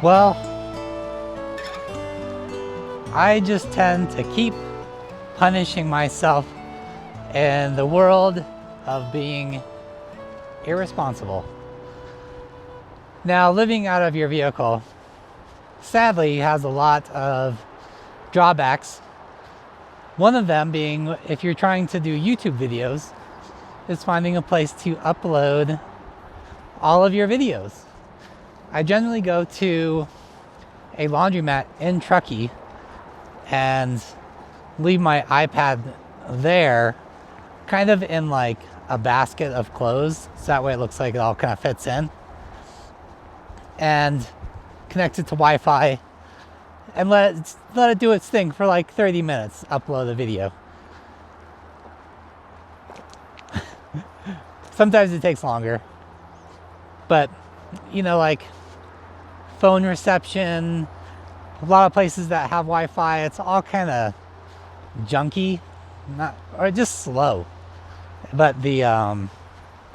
Well, I just tend to keep punishing myself in the world of being irresponsible. Now, living out of your vehicle sadly has a lot of drawbacks. One of them being, if you're trying to do YouTube videos, is finding a place to upload all of your videos. I generally go to a laundromat in Truckee and leave my iPad there, kind of in like a basket of clothes, so that way it looks like it all kind of fits in, and connect it to Wi-Fi and let it do its thing for like 30 minutes, upload a video. Sometimes it takes longer, but you know, like phone reception, a lot of places that have Wi-Fi, it's all kind of junky, or just slow. But the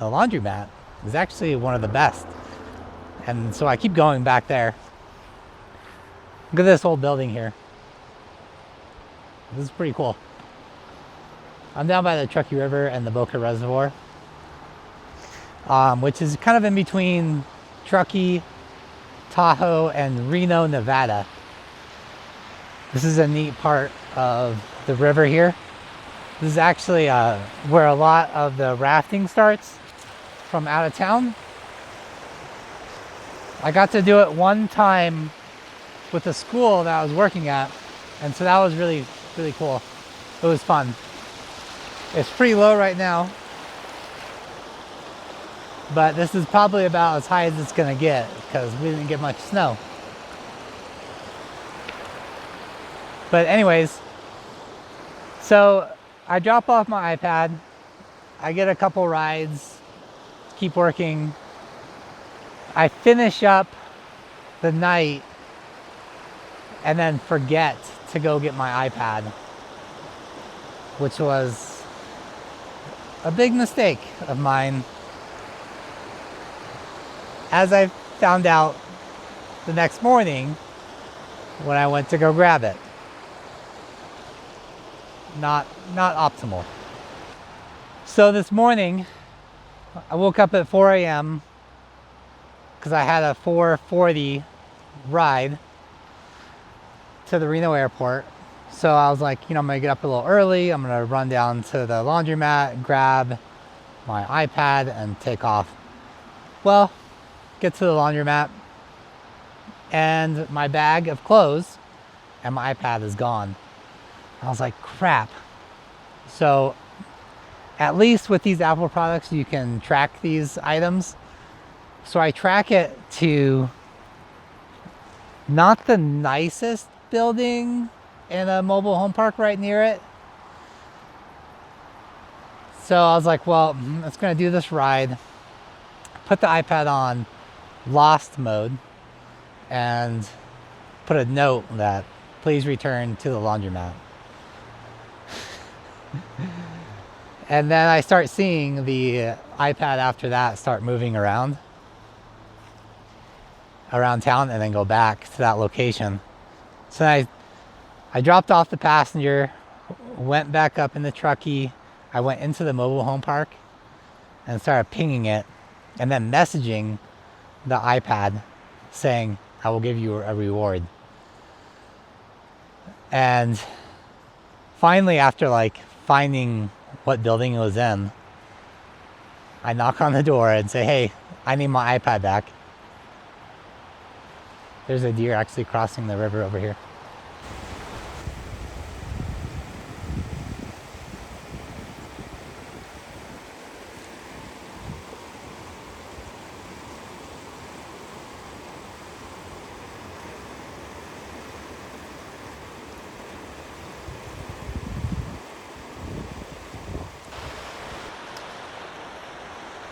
laundromat is actually one of the best, and so I keep going back there. Look at this old building here. This is pretty cool. I'm down by the Truckee River and the Boca Reservoir, which is kind of in between Truckee, Tahoe, and Reno, Nevada. This is a neat part of the river here. This is actually where a lot of the rafting starts from out of town. I got to do it one time with the school that I was working at, and so that was really, really cool. It was fun. It's pretty low right now, but this is probably about as high as it's gonna get because we didn't get much snow. But anyways, so I drop off my iPad, I get a couple rides, keep working. I finish up the night and then forget to go get my iPad, which was a big mistake of mine, as I found out the next morning when I went to go grab it. Not optimal. So this morning, I woke up at 4 a.m. because I had a 4:40 ride to the Reno airport. So I was like, you know, I'm gonna get up a little early. I'm gonna run down to the laundromat, grab my iPad, and take off. Well, get to the laundromat, and my bag of clothes and my iPad is gone. I was like, crap. So at least with these Apple products, you can track these items. So I track it to not the nicest building in a mobile home park right near it. So I was like, well, it's gonna do this ride. Put the iPad on lost mode and put a note that please return to the laundromat. And then I start seeing the iPad after that start moving around town and then go back to that location. So I dropped off the passenger, went back up in the Truckee. I went into the mobile home park and started pinging it and then messaging the iPad saying, I will give you a reward. And finally, after like finding what building it was in, I knock on the door and say, hey, I need my iPad back. There's a deer actually crossing the river over here.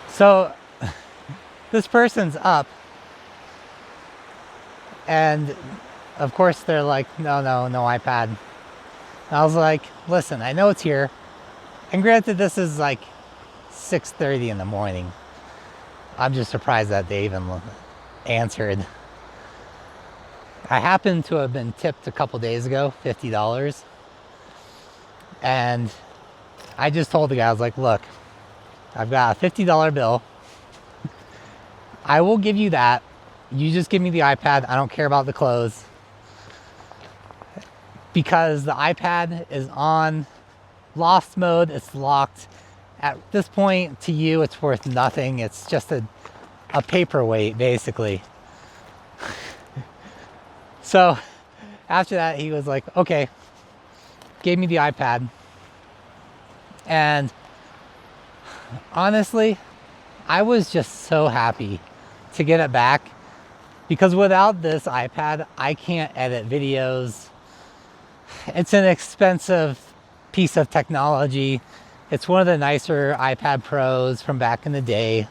So this person's up, and of course they're like, no iPad. And I was like, listen, I know it's here, and granted this is like 6:30 in the morning. I'm just surprised that they even answered. I happened to have been tipped a couple days ago, $50. And I just told the guy, I was like, look, I've got a $50 bill. I will give you that. You just give me the iPad. I don't care about the clothes. Because the iPad is on lost mode. It's locked. At this point, to you, it's worth nothing. It's just a paperweight, basically. So after that, he was like, okay, gave me the iPad. And honestly, I was just so happy to get it back, because without this iPad, I can't edit videos. It's an expensive piece of technology. It's one of the nicer iPad Pros from back in the day.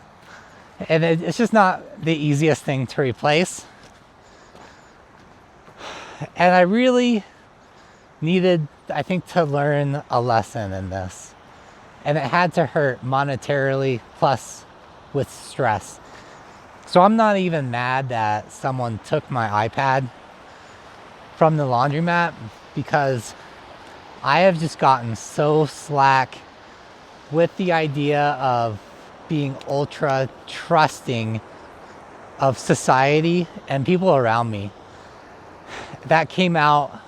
And it's just not the easiest thing to replace. And I really needed, I think, to learn a lesson in this. And it had to hurt monetarily plus with stress. So I'm not even mad that someone took my iPad from the laundromat, because I have just gotten so slack with the idea of being ultra trusting of society and people around me. That came out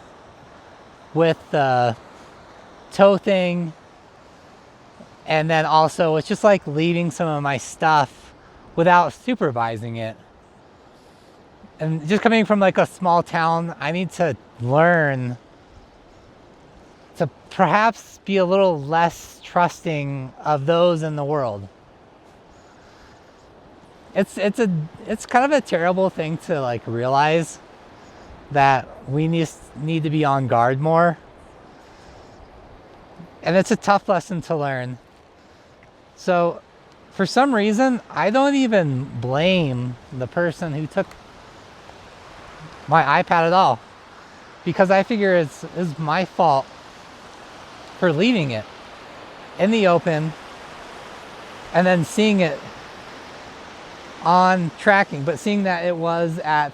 with the tow thing. And then also it's just like leaving some of my stuff without supervising it. And just coming from like a small town, I need to learn to perhaps be a little less trusting of those in the world. It's kind of a terrible thing to like realize, that we need to be on guard more. And it's a tough lesson to learn. So for some reason, I don't even blame the person who took my iPad at all, because I figure it's my fault for leaving it in the open and then seeing it on tracking, but seeing that it was at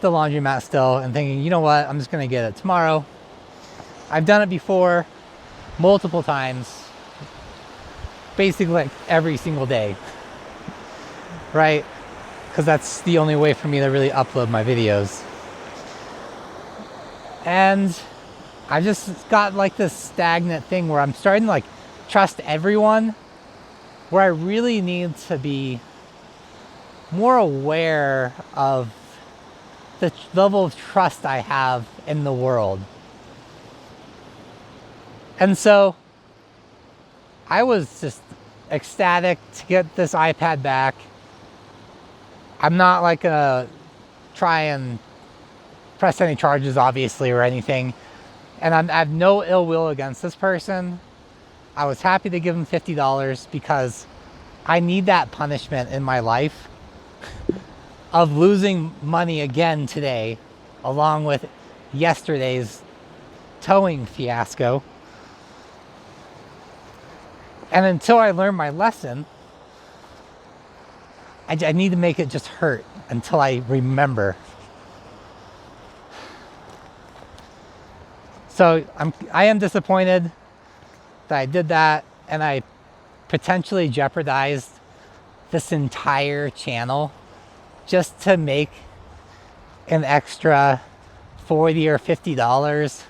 the laundromat still, and thinking, you know what, I'm just gonna get it tomorrow. I've done it before multiple times, basically like every single day, right? Because that's the only way for me to really upload my videos. And I just got like this stagnant thing where I'm starting to like trust everyone, where I really need to be more aware of the level of trust I have in the world. And so I was just ecstatic to get this iPad back. I'm not like gonna try and press any charges, obviously, or anything. And I have no ill will against this person. I was happy to give him $50 because I need that punishment in my life of losing money again today, along with yesterday's towing fiasco. And until I learn my lesson, I need to make it just hurt until I remember. So I am disappointed that I did that, and I potentially jeopardized this entire channel just to make an extra $40 or $50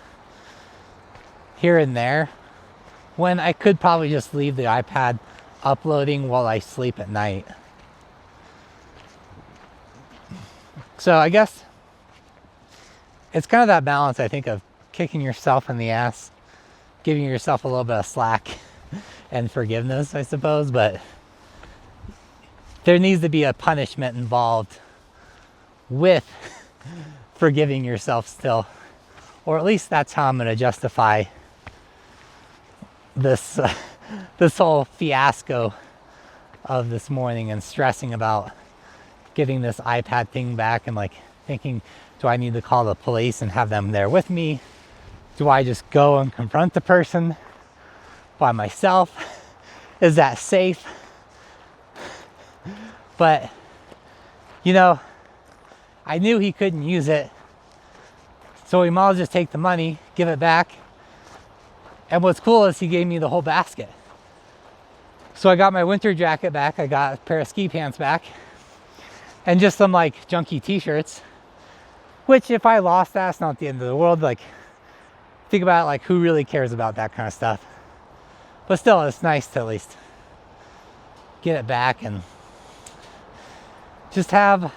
here and there, when I could probably just leave the iPad uploading while I sleep at night. So I guess it's kind of that balance, I think, of kicking yourself in the ass, giving yourself a little bit of slack and forgiveness, I suppose, but there needs to be a punishment involved with forgiving yourself still. Or at least that's how I'm going to justify this whole fiasco of this morning, and stressing about getting this iPad thing back, and like thinking, do I need to call the police and have them there with me? Do I just go and confront the person by myself? Is that safe? But, you know, I knew he couldn't use it. So we might as well just take the money, give it back. And what's cool is he gave me the whole basket. So I got my winter jacket back, I got a pair of ski pants back, and just some like junky t-shirts, which if I lost that, it's not the end of the world. Like, think about it, like who really cares about that kind of stuff? But still, it's nice to at least get it back and just have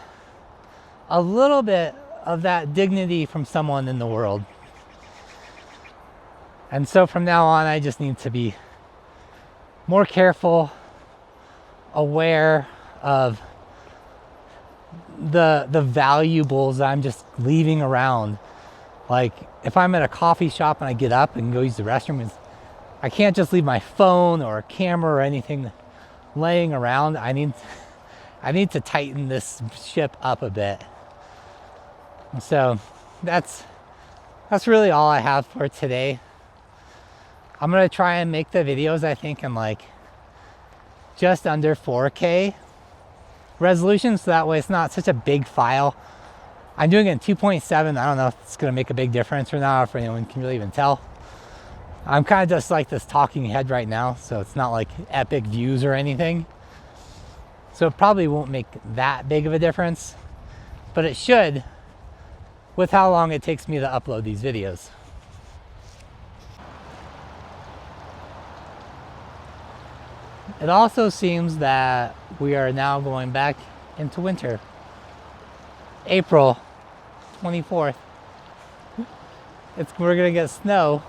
a little bit of that dignity from someone in the world. And so from now on, I just need to be more careful, aware of the valuables I'm just leaving around. Like if I'm at a coffee shop and I get up and go use the restroom, I can't just leave my phone or a camera or anything laying around. I need to tighten this ship up a bit. So that's really all I have for today. I'm gonna try and make the videos, I think, in like just under 4K resolution, so that way it's not such a big file. I'm doing it in 2.7. I don't know if it's gonna make a big difference or not, if anyone can really even tell. I'm kind of just like this talking head right now, so it's not like epic views or anything. So it probably won't make that big of a difference, but it should with how long it takes me to upload these videos. It also seems that we are now going back into winter. April 24th. We're gonna get snow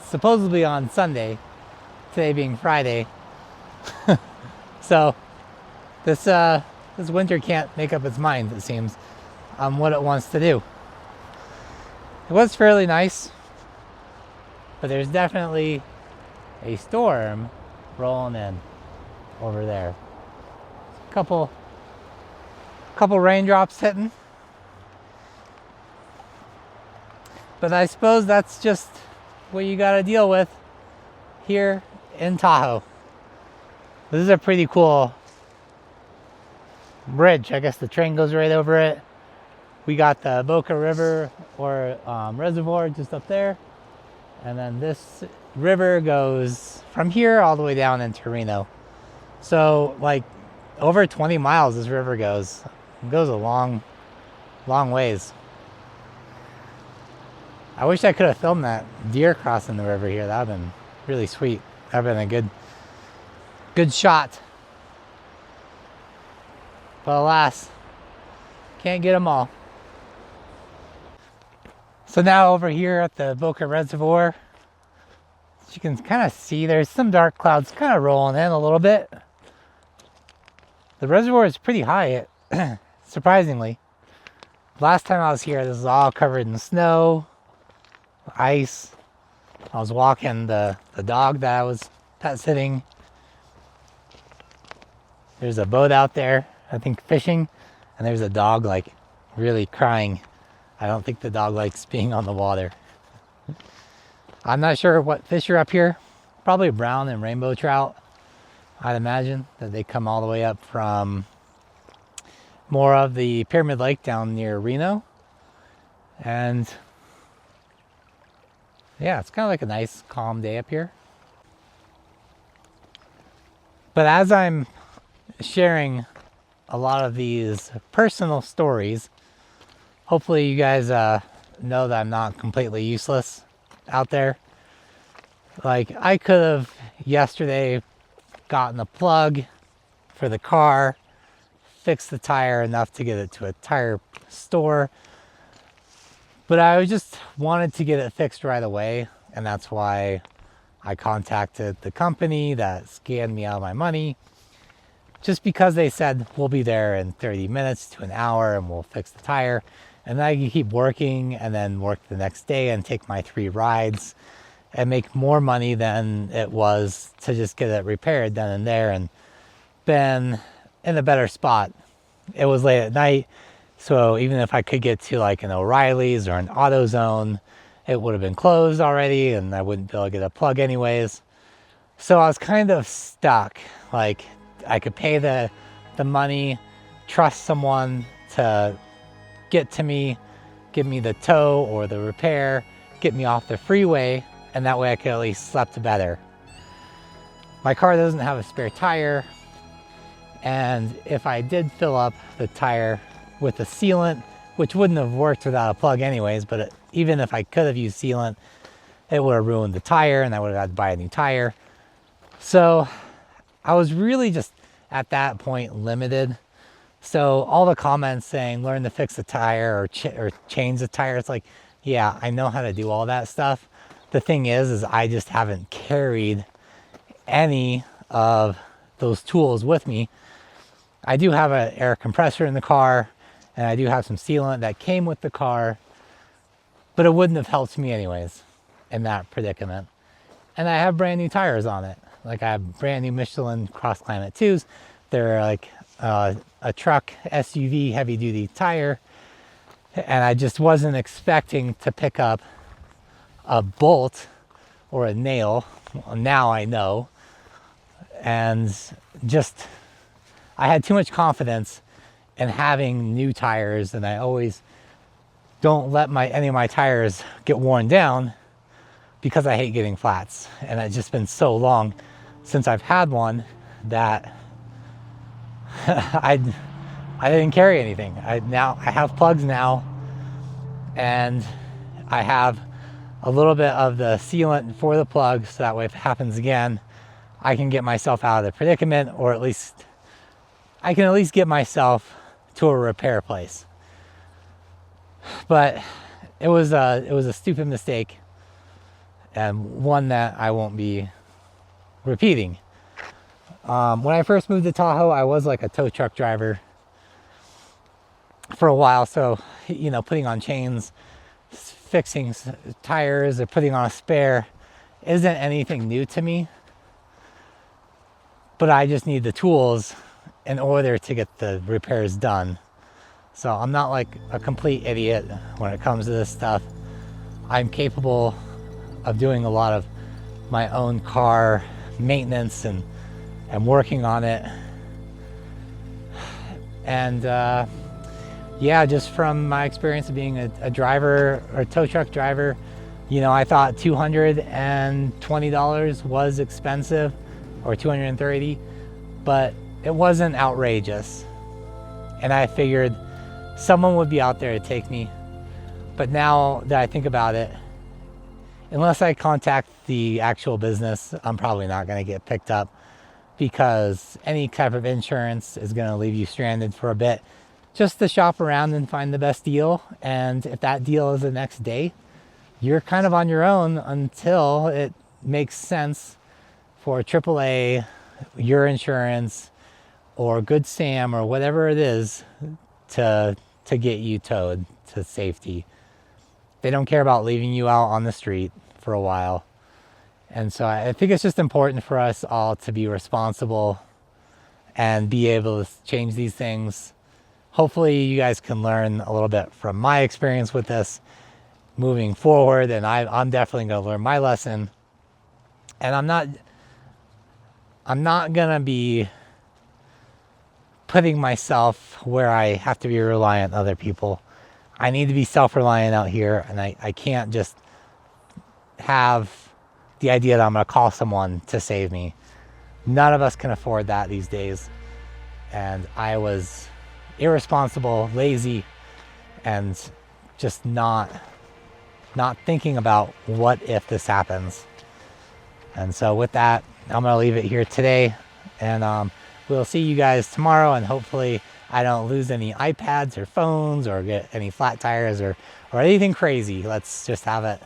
supposedly on Sunday, today being Friday. So this winter can't make up its mind, it seems, on what it wants to do. It was fairly nice, but there's definitely a storm rolling in over there. A couple raindrops hitting. But I suppose that's just what you got to deal with here in Tahoe. This is a pretty cool bridge. I guess the train goes right over it. We got the Boca River or reservoir just up there. And then this river goes from here all the way down into Reno. So like over 20 miles this river goes. It goes a long ways. I wish I could have filmed that deer crossing the river here. That would have been really sweet. That would have been a good shot. But alas, can't get them all. So now over here at the Boca Reservoir, as you can kind of see, there's some dark clouds kind of rolling in a little bit. The reservoir is pretty high, surprisingly. Last time I was here, this was all covered in snow, ice. I was walking the dog that I was pet sitting. There's a boat out there, I think fishing, and there's a dog like really crying. I don't think the dog likes being on the water. I'm not sure what fish are up here. Probably brown and rainbow trout. I'd imagine that they come all the way up from more of the Pyramid Lake down near Reno. And yeah, it's kind of like a nice calm day up here. But as I'm sharing a lot of these personal stories, hopefully you guys know that I'm not completely useless out there. Like I could have yesterday gotten a plug for the car, fixed the tire enough to get it to a tire store, but I just wanted to get it fixed right away, and that's why I contacted the company that scanned me out of my money, just because they said we'll be there in 30 minutes to an hour and we'll fix the tire. And then I can keep working and then work the next day and take my 3 rides and make more money than it was to just get it repaired then and there and been in a better spot. It was late at night, so even if I could get to like an O'Reilly's or an AutoZone, it would have been closed already and I wouldn't be able to get a plug anyways. So I was kind of stuck. Like I could pay the money, trust someone to get to me, give me the tow or the repair, get me off the freeway, and that way I could at least sleep better. My car doesn't have a spare tire, and if I did fill up the tire with a sealant, which wouldn't have worked without a plug anyways, but even if I could have used sealant, it would have ruined the tire and I would have had to buy a new tire. So I was really just at that point limited. So all the comments saying learn to fix the tire or change the tire, it's like, yeah, I know how to do all that stuff. The thing is I just haven't carried any of those tools with me. I do have an air compressor in the car, and I do have some sealant that came with the car, but it wouldn't have helped me anyways in that predicament. And I have brand new tires on it. Like I have brand new Michelin Cross Climate 2s. They're like a truck SUV heavy duty tire. And I just wasn't expecting to pick up a bolt or a nail. Well, now I know. And just, I had too much confidence in having new tires, and I always don't let any of my tires get worn down because I hate getting flats. And it's just been so long since I've had one that I didn't carry anything. I have plugs now, and I have a little bit of the sealant for the plug, so that way if it happens again, I can get myself out of the predicament, or at least I can at least get myself to a repair place. But it was a stupid mistake, and one that I won't be repeating. When I first moved to Tahoe, I was like a tow truck driver for a while. So, you know, putting on chains, fixing tires, or putting on a spare isn't anything new to me. But I just need the tools in order to get the repairs done. So I'm not like a complete idiot when it comes to this stuff. I'm capable of doing a lot of my own car maintenance and working on it. And yeah, just from my experience of being a driver or tow truck driver, you know, I thought $220 was expensive, or $230, but it wasn't outrageous. And I figured someone would be out there to take me. But now that I think about it, unless I contact the actual business, I'm probably not going to get picked up, because any type of insurance is going to leave you stranded for a bit just to shop around and find the best deal. And if that deal is the next day, you're kind of on your own until it makes sense for AAA, your insurance, or Good Sam, or whatever it is to get you towed to safety. They don't care about leaving you out on the street for a while. And so I think it's just important for us all to be responsible and be able to change these things. Hopefully you guys can learn a little bit from my experience with this moving forward, and I'm definitely going to learn my lesson. And I'm not going to be putting myself where I have to be reliant on other people. I need to be self-reliant out here, and I can't just have the idea that I'm going to call someone to save me. None of us can afford that these days. And I was irresponsible, lazy, and just not thinking about what if this happens. And so with that, I'm going to leave it here today, and we'll see you guys tomorrow, and hopefully I don't lose any iPads or phones or get any flat tires or anything crazy. Let's just have it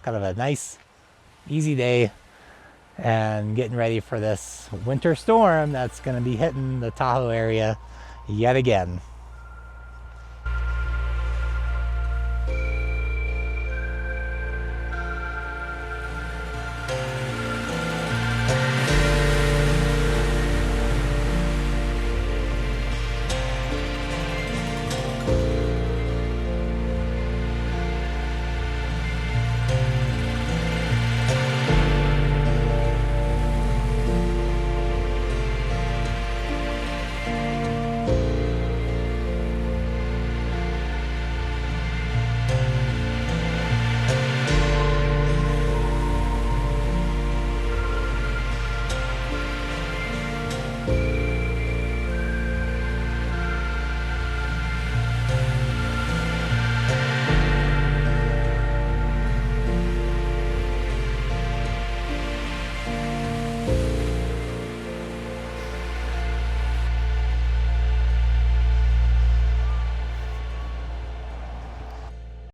kind of a nice, easy day, and getting ready for this winter storm that's going to be hitting the Tahoe area yet again.